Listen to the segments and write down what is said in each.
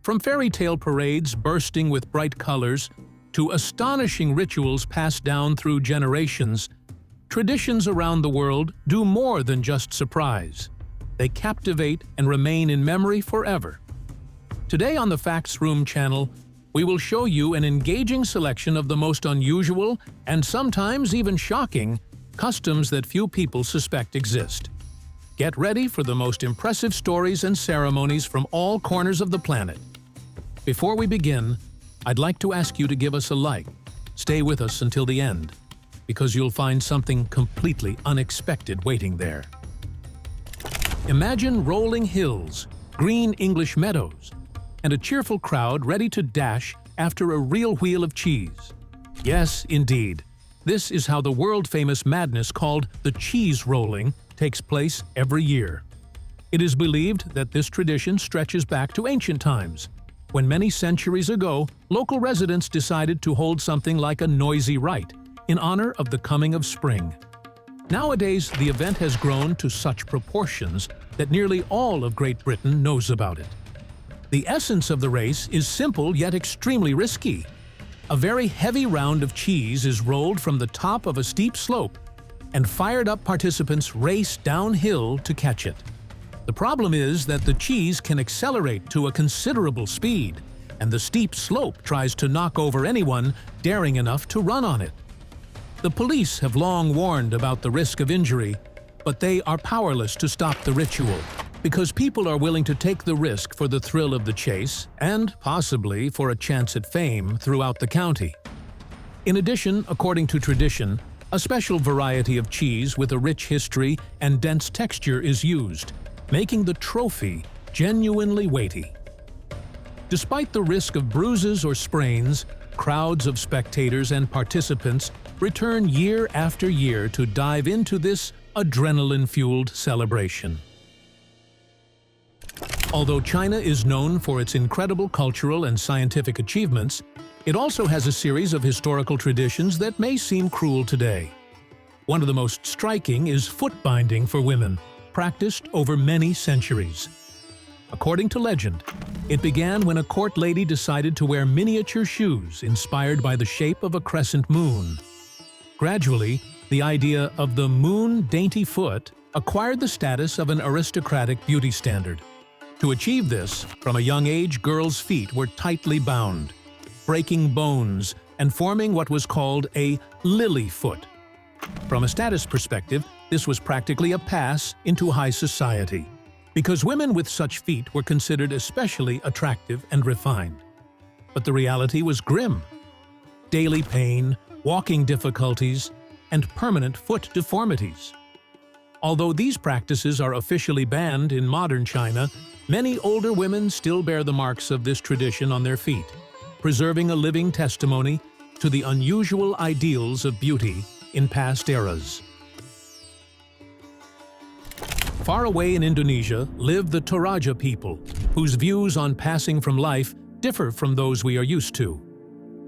From fairy tale parades bursting with bright colors to astonishing rituals passed down through generations, traditions around the world do more than just surprise. They captivate and remain in memory forever. Today on the FactsRoom channel, we will show you an engaging selection of the most unusual and sometimes even shocking customs that few people suspect exist. Get ready for the most impressive stories and ceremonies from all corners of the planet. Before we begin, I'd like to ask you to give us a like. Stay with us until the end, because you'll find something completely unexpected waiting there. Imagine rolling hills, green English meadows, and a cheerful crowd ready to dash after a real wheel of cheese. Yes, indeed. This is how the world-famous madness called the cheese rolling takes place every year. It is believed that this tradition stretches back to ancient times, when many centuries ago, local residents decided to hold something like a noisy rite in honor of the coming of spring. Nowadays, the event has grown to such proportions that nearly all of Great Britain knows about it. The essence of the race is simple yet extremely risky. A very heavy round of cheese is rolled from the top of a steep slope, and fired-up participants race downhill to catch it. The problem is that the cheese can accelerate to a considerable speed, and the steep slope tries to knock over anyone daring enough to run on it. The police have long warned about the risk of injury, but they are powerless to stop the ritual, because people are willing to take the risk for the thrill of the chase and possibly for a chance at fame throughout the county. In addition, according to tradition, a special variety of cheese with a rich history and dense texture is used, making the trophy genuinely weighty. Despite the risk of bruises or sprains, crowds of spectators and participants return year after year to dive into this adrenaline-fueled celebration. Although China is known for its incredible cultural and scientific achievements, it also has a series of historical traditions that may seem cruel today. One of the most striking is foot binding for women, practiced over many centuries. According to legend, it began when a court lady decided to wear miniature shoes inspired by the shape of a crescent moon. Gradually, the idea of the moon dainty foot acquired the status of an aristocratic beauty standard. To achieve this, from a young age, girls' feet were tightly bound, breaking bones and forming what was called a lily foot. From a status perspective, this was practically a pass into high society, because women with such feet were considered especially attractive and refined. But the reality was grim. Daily pain, walking difficulties, and permanent foot deformities. Although these practices are officially banned in modern China, many older women still bear the marks of this tradition on their feet, preserving a living testimony to the unusual ideals of beauty in past eras. Far away in Indonesia live the Toraja people, whose views on passing from life differ from those we are used to.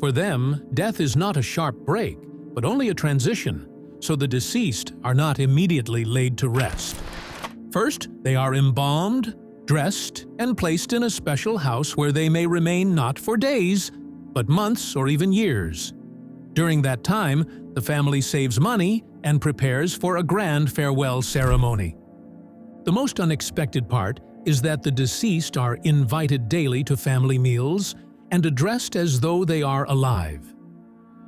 For them, death is not a sharp break, but only a transition, so the deceased are not immediately laid to rest. First, they are embalmed, dressed, and placed in a special house where they may remain not for days, but months or even years. During that time, the family saves money and prepares for a grand farewell ceremony. The most unexpected part is that the deceased are invited daily to family meals and addressed as though they are alive.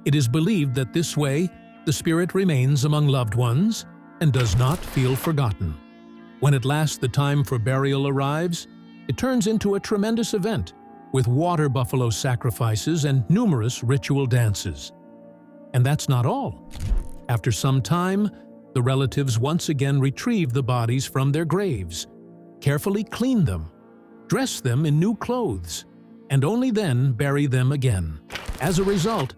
It is believed that this way, the spirit remains among loved ones and does not feel forgotten. When at last the time for burial arrives, it turns into a tremendous event, with water buffalo sacrifices and numerous ritual dances. And that's not all. After some time, the relatives once again retrieve the bodies from their graves, carefully clean them, dress them in new clothes, and only then bury them again. As a result,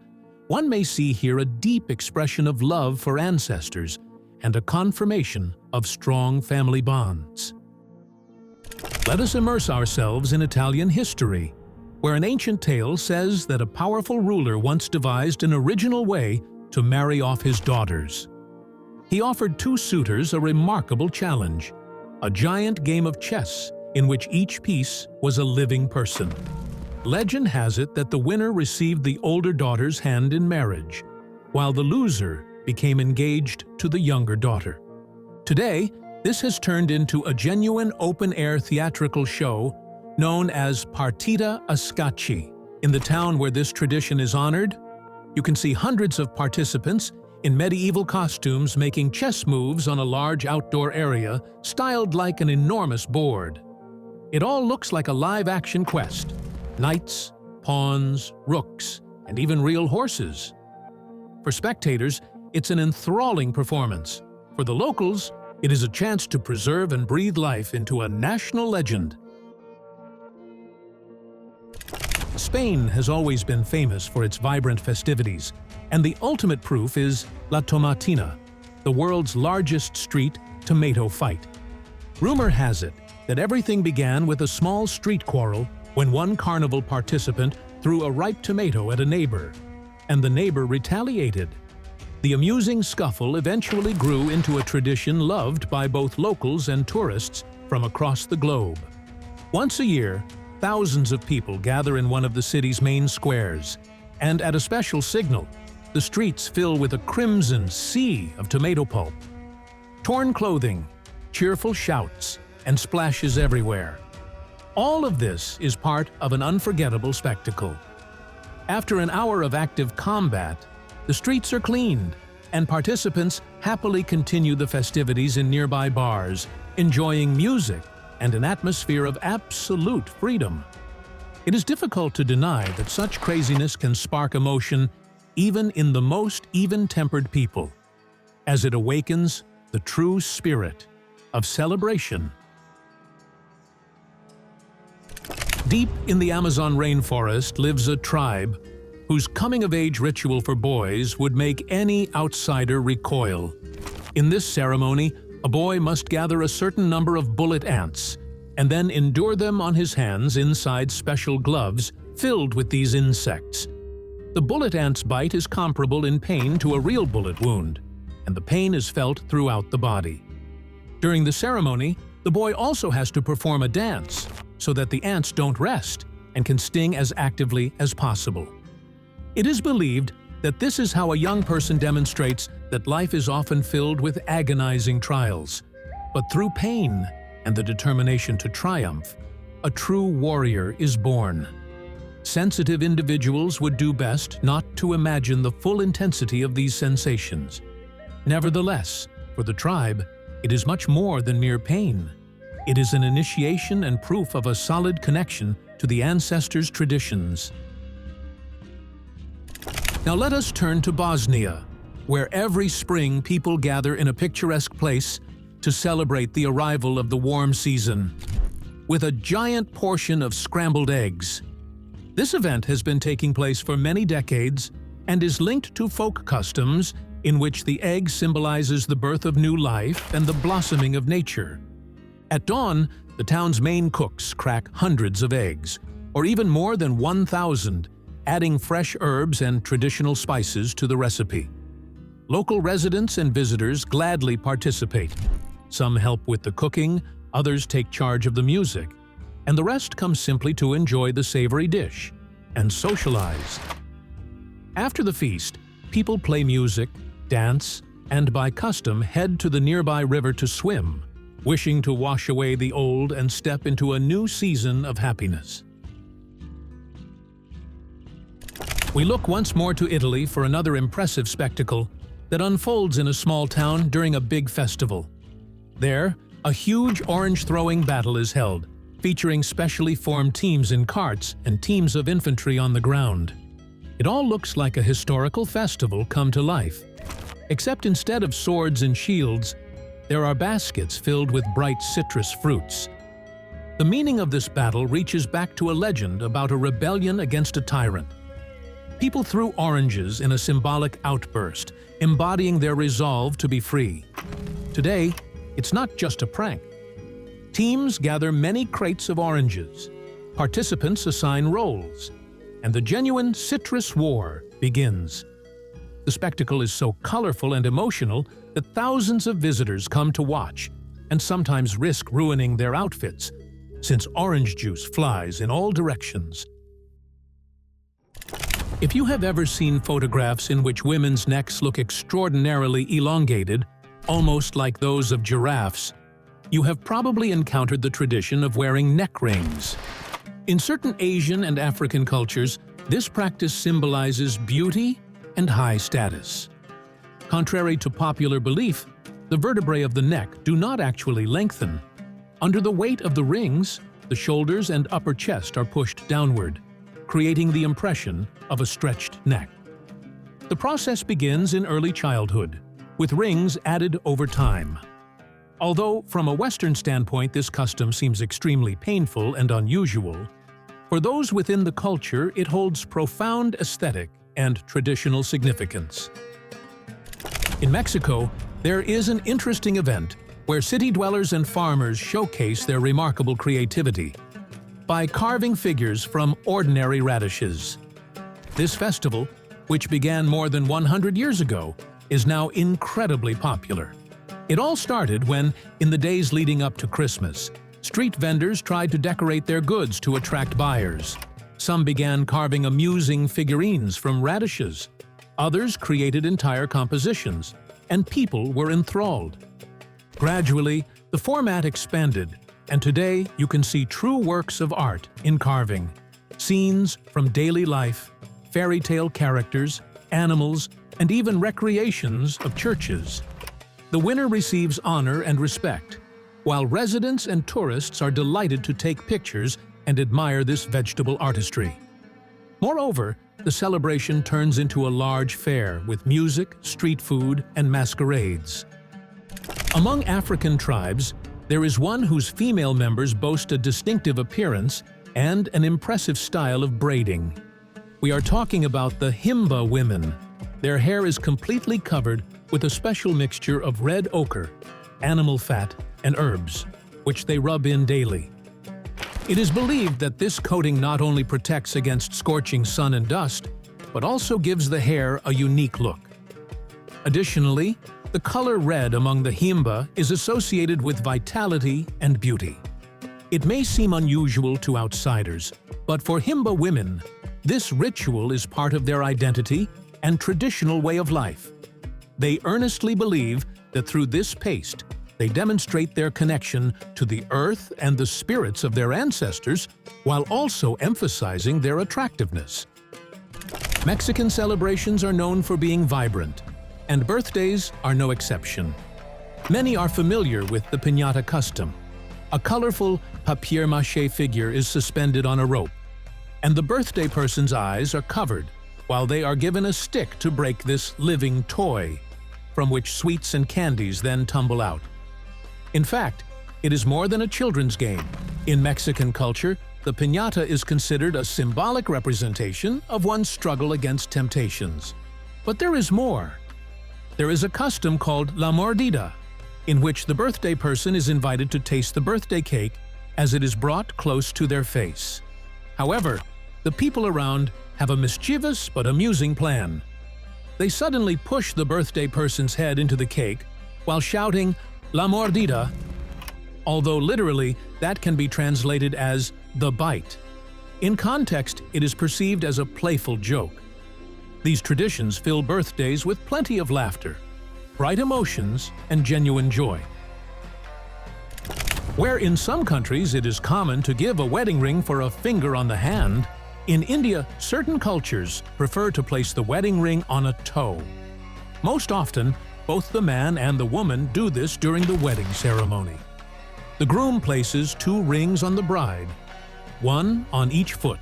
one may see here a deep expression of love for ancestors and a confirmation of strong family bonds. Let us immerse ourselves in Italian history, where an ancient tale says that a powerful ruler once devised an original way to marry off his daughters. He offered two suitors a remarkable challenge, a giant game of chess in which each piece was a living person. Legend has it that the winner received the older daughter's hand in marriage, while the loser became engaged to the younger daughter. Today, this has turned into a genuine open-air theatrical show known as Partita a Scacchi. In the town where this tradition is honored, you can see hundreds of participants in medieval costumes making chess moves on a large outdoor area styled like an enormous board. It all looks like a live-action quest. Knights, pawns, rooks, and even real horses. For spectators, it's an enthralling performance. For the locals, it is a chance to preserve and breathe life into a national legend. Spain has always been famous for its vibrant festivities, and the ultimate proof is La Tomatina, the world's largest street tomato fight. Rumor has it that everything began with a small street quarrel when one carnival participant threw a ripe tomato at a neighbor, and the neighbor retaliated. The amusing scuffle eventually grew into a tradition loved by both locals and tourists from across the globe. Once a year, thousands of people gather in one of the city's main squares, and at a special signal, the streets fill with a crimson sea of tomato pulp. Torn clothing, cheerful shouts, and splashes everywhere. All of this is part of an unforgettable spectacle. After an hour of active combat, the streets are cleaned, and participants happily continue the festivities in nearby bars, enjoying music and an atmosphere of absolute freedom. It is difficult to deny that such craziness can spark emotion even in the most even-tempered people, as it awakens the true spirit of celebration. Deep in the Amazon rainforest lives a tribe whose coming-of-age ritual for boys would make any outsider recoil. In this ceremony, a boy must gather a certain number of bullet ants and then endure them on his hands inside special gloves filled with these insects. The bullet ant's bite is comparable in pain to a real bullet wound, and the pain is felt throughout the body. During the ceremony, the boy also has to perform a dance so that the ants don't rest and can sting as actively as possible. It is believed that this is how a young person demonstrates that life is often filled with agonizing trials, but through pain and the determination to triumph, a true warrior is born. Sensitive individuals would do best not to imagine the full intensity of these sensations. Nevertheless, for the tribe, it is much more than mere pain. It is an initiation and proof of a solid connection to the ancestors' traditions. Now let us turn to Bosnia, where every spring people gather in a picturesque place to celebrate the arrival of the warm season, with a giant portion of scrambled eggs. This event has been taking place for many decades and is linked to folk customs in which the egg symbolizes the birth of new life and the blossoming of nature. At dawn, the town's main cooks crack hundreds of eggs, or even more than 1,000, adding fresh herbs and traditional spices to the recipe. Local residents and visitors gladly participate. Some help with the cooking, others take charge of the music, and the rest come simply to enjoy the savory dish and socialize. After the feast, people play music, dance, and by custom head to the nearby river to swim, wishing to wash away the old and step into a new season of happiness. We look once more to Italy for another impressive spectacle that unfolds in a small town during a big festival. There, a huge orange-throwing battle is held, featuring specially formed teams in carts and teams of infantry on the ground. It all looks like a historical festival come to life, except instead of swords and shields, there are baskets filled with bright citrus fruits. The meaning of this battle reaches back to a legend about a rebellion against a tyrant. People threw oranges in a symbolic outburst, embodying their resolve to be free. Today, it's not just a prank. Teams gather many crates of oranges, participants assign roles, and the genuine citrus war begins. The spectacle is so colorful and emotional that thousands of visitors come to watch and sometimes risk ruining their outfits, since orange juice flies in all directions. If you have ever seen photographs in which women's necks look extraordinarily elongated, almost like those of giraffes, you have probably encountered the tradition of wearing neck rings. In certain Asian and African cultures, this practice symbolizes beauty and high status. Contrary to popular belief, the vertebrae of the neck do not actually lengthen. Under the weight of the rings, the shoulders and upper chest are pushed downward, creating the impression of a stretched neck. The process begins in early childhood, with rings added over time. Although, from a Western standpoint, this custom seems extremely painful and unusual, for those within the culture it holds profound aesthetic and traditional significance. In Mexico, there is an interesting event where city dwellers and farmers showcase their remarkable creativity by carving figures from ordinary radishes. This festival, which began more than 100 years ago, is now incredibly popular. It all started when, in the days leading up to Christmas, street vendors tried to decorate their goods to attract buyers. Some began carving amusing figurines from radishes. Others created entire compositions, and people were enthralled. Gradually, the format expanded, and today you can see true works of art in carving. Scenes from daily life, fairy tale characters, animals, and even recreations of churches. The winner receives honor and respect, while residents and tourists are delighted to take pictures and admire this vegetable artistry. Moreover, the celebration turns into a large fair with music, street food, and masquerades. Among African tribes, there is one whose female members boast a distinctive appearance and an impressive style of braiding. We are talking about the Himba women. Their hair is completely covered with a special mixture of red ochre, animal fat, and herbs, which they rub in daily. It is believed that this coating not only protects against scorching sun and dust, but also gives the hair a unique look. Additionally, the color red among the Himba is associated with vitality and beauty. It may seem unusual to outsiders, but for Himba women, this ritual is part of their identity and traditional way of life. They earnestly believe that through this paste, they demonstrate their connection to the earth and the spirits of their ancestors, while also emphasizing their attractiveness. Mexican celebrations are known for being vibrant, and birthdays are no exception. Many are familiar with the piñata custom. A colorful papier-mâché figure is suspended on a rope, and the birthday person's eyes are covered while they are given a stick to break this living toy, from which sweets and candies then tumble out. In fact, it is more than a children's game. In Mexican culture, the piñata is considered a symbolic representation of one's struggle against temptations. But there is more. There is a custom called la mordida, in which the birthday person is invited to taste the birthday cake as it is brought close to their face. However, the people around have a mischievous but amusing plan. They suddenly push the birthday person's head into the cake while shouting "La mordida," although literally that can be translated as "the bite." In context, it is perceived as a playful joke. These traditions fill birthdays with plenty of laughter, bright emotions, and genuine joy. Where in some countries it is common to give a wedding ring for a finger on the hand, in India, certain cultures prefer to place the wedding ring on a toe. Most often, both the man and the woman do this during the wedding ceremony. The groom places 2 rings on the bride, one on each foot.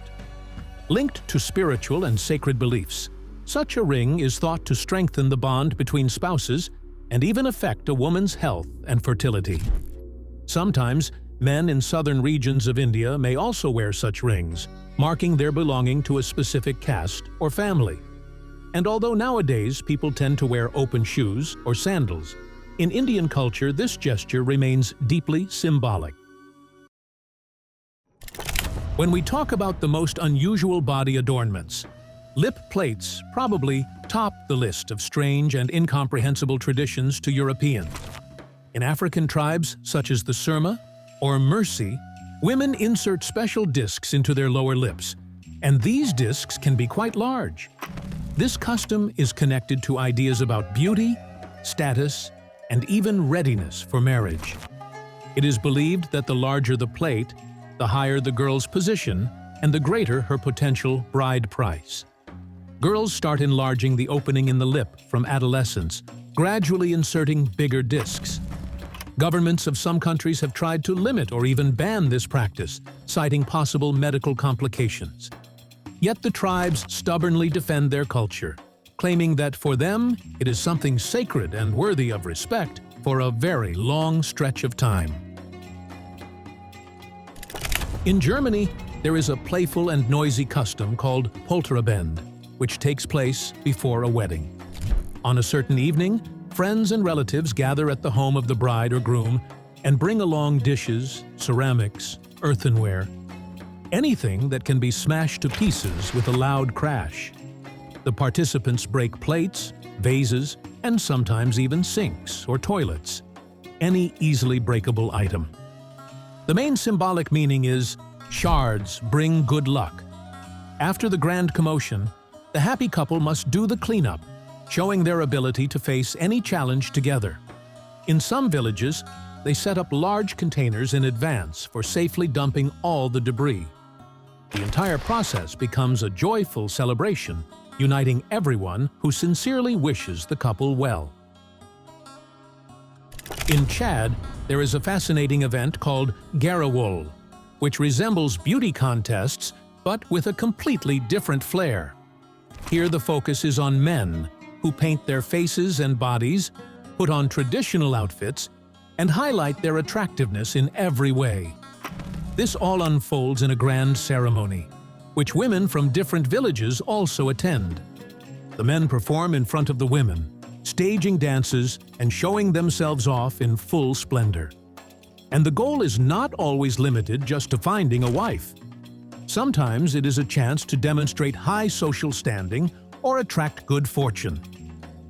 Linked to spiritual and sacred beliefs, such a ring is thought to strengthen the bond between spouses and even affect a woman's health and fertility. Sometimes, men in southern regions of India may also wear such rings, marking their belonging to a specific caste or family. And although nowadays people tend to wear open shoes or sandals, in Indian culture this gesture remains deeply symbolic. When we talk about the most unusual body adornments, lip plates probably top the list of strange and incomprehensible traditions to Europeans. In African tribes such as the Surma or Mursi, women insert special discs into their lower lips, And these discs can be quite large. This custom is connected to ideas about beauty, status, and even readiness for marriage. It is believed that the larger the plate, the higher the girl's position, and the greater her potential bride price. Girls start enlarging the opening in the lip from adolescence, gradually inserting bigger discs. Governments of some countries have tried to limit or even ban this practice, citing possible medical complications. Yet the tribes stubbornly defend their culture, claiming that for them it is something sacred and worthy of respect for a very long stretch of time. In Germany, there is a playful and noisy custom called Polterabend, which takes place before a wedding. On a certain evening, friends and relatives gather at the home of the bride or groom and bring along dishes, ceramics, earthenware, anything that can be smashed to pieces with a loud crash. The participants break plates, vases, and sometimes even sinks or toilets, any easily breakable item. The main symbolic meaning is, shards bring good luck. After the grand commotion, the happy couple must do the cleanup, showing their ability to face any challenge together. In some villages, they set up large containers in advance for safely dumping all the debris. The entire process becomes a joyful celebration, uniting everyone who sincerely wishes the couple well. In Chad, there is a fascinating event called Garawol, which resembles beauty contests but with a completely different flair. Here the focus is on men, who paint their faces and bodies, put on traditional outfits, and highlight their attractiveness in every way. This all unfolds in a grand ceremony, which women from different villages also attend. The men perform in front of the women, staging dances and showing themselves off in full splendor. And the goal is not always limited just to finding a wife. Sometimes it is a chance to demonstrate high social standing or attract good fortune.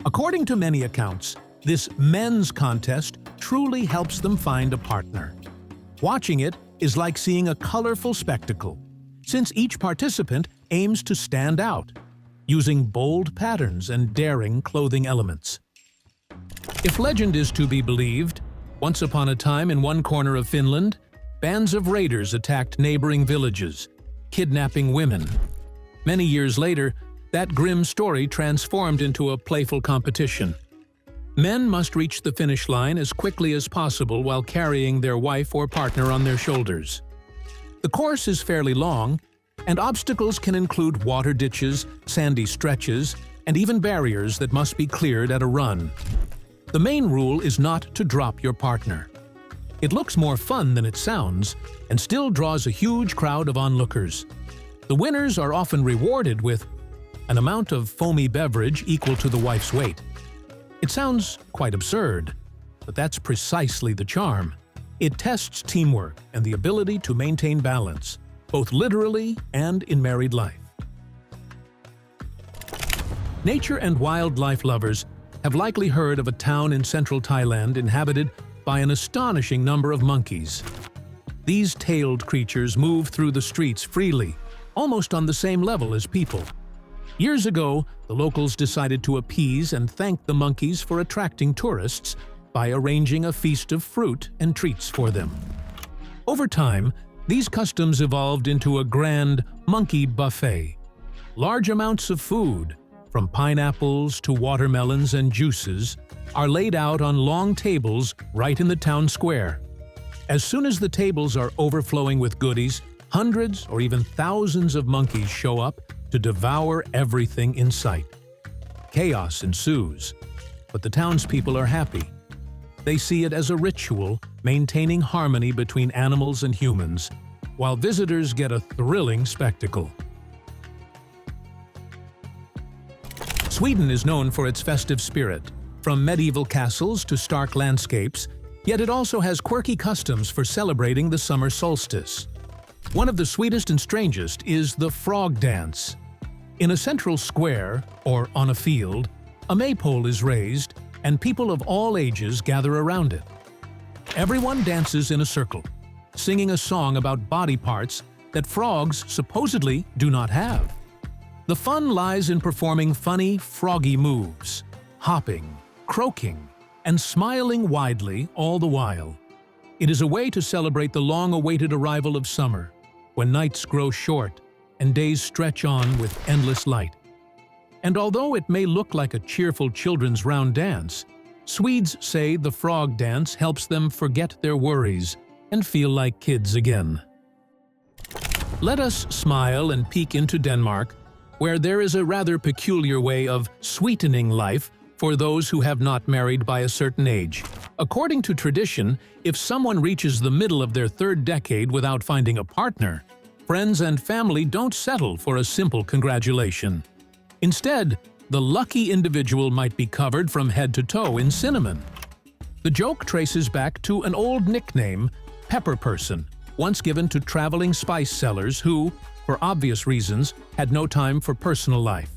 According to many accounts, this men's contest truly helps them find a partner. Watching it is like seeing a colorful spectacle, since each participant aims to stand out, using bold patterns and daring clothing elements. If legend is to be believed, once upon a time in one corner of Finland, bands of raiders attacked neighboring villages, kidnapping women. Many years later, that grim story transformed into a playful competition. Men must reach the finish line as quickly as possible while carrying their wife or partner on their shoulders. The course is fairly long, and obstacles can include water ditches, sandy stretches, and even barriers that must be cleared at a run. The main rule is not to drop your partner. It looks more fun than it sounds, and still draws a huge crowd of onlookers. The winners are often rewarded with an amount of foamy beverage equal to the wife's weight. It sounds quite absurd, but that's precisely the charm. It tests teamwork and the ability to maintain balance, both literally and in married life. Nature and wildlife lovers have likely heard of a town in central Thailand inhabited by an astonishing number of monkeys. These tailed creatures move through the streets freely, almost on the same level as people. Years ago, the locals decided to appease and thank the monkeys for attracting tourists by arranging a feast of fruit and treats for them. Over time, these customs evolved into a grand monkey buffet. Large amounts of food, from pineapples to watermelons and juices, are laid out on long tables right in the town square. As soon as the tables are overflowing with goodies, hundreds or even thousands of monkeys show up to devour everything in sight. Chaos ensues, but the townspeople are happy. They see it as a ritual, maintaining harmony between animals and humans, while visitors get a thrilling spectacle. Sweden is known for its festive spirit, from medieval castles to stark landscapes, yet it also has quirky customs for celebrating the summer solstice. One of the sweetest and strangest is the frog dance. In a central square, or on a field, a maypole is raised, and people of all ages gather around it. Everyone dances in a circle, singing a song about body parts that frogs supposedly do not have. The fun lies in performing funny, froggy moves, hopping, croaking, and smiling widely all the while. It is a way to celebrate the long-awaited arrival of summer, when nights grow short and days stretch on with endless light. And although it may look like a cheerful children's round dance, Swedes say the frog dance helps them forget their worries and feel like kids again. Let us smile and peek into Denmark, where there is a rather peculiar way of sweetening life for those who have not married by a certain age. According to tradition, if someone reaches the middle of their third decade without finding a partner, friends and family don't settle for a simple congratulation. Instead, the lucky individual might be covered from head to toe in cinnamon. The joke traces back to an old nickname, Pepper Person, once given to traveling spice sellers who, for obvious reasons, had no time for personal life.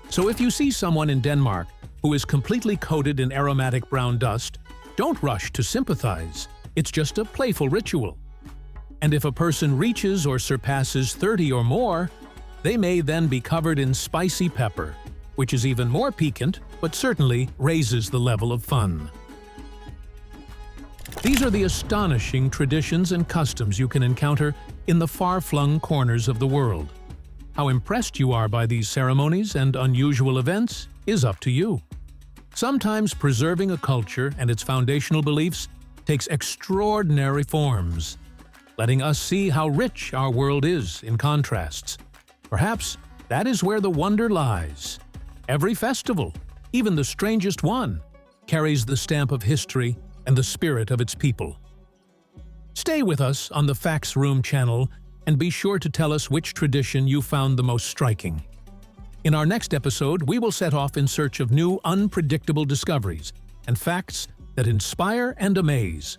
So if you see someone in Denmark who is completely coated in aromatic brown dust, don't rush to sympathize. It's just a playful ritual. And if a person reaches or surpasses 30 or more, they may then be covered in spicy pepper, which is even more piquant, but certainly raises the level of fun. These are the astonishing traditions and customs you can encounter in the far-flung corners of the world. How impressed you are by these ceremonies and unusual events is up to you. Sometimes preserving a culture and its foundational beliefs takes extraordinary forms, letting us see how rich our world is in contrasts. Perhaps that is where the wonder lies. Every festival, even the strangest one, carries the stamp of history and the spirit of its people. Stay with us on the FactsRoom channel and be sure to tell us which tradition you found the most striking. In our next episode, we will set off in search of new, unpredictable discoveries and facts that inspire and amaze.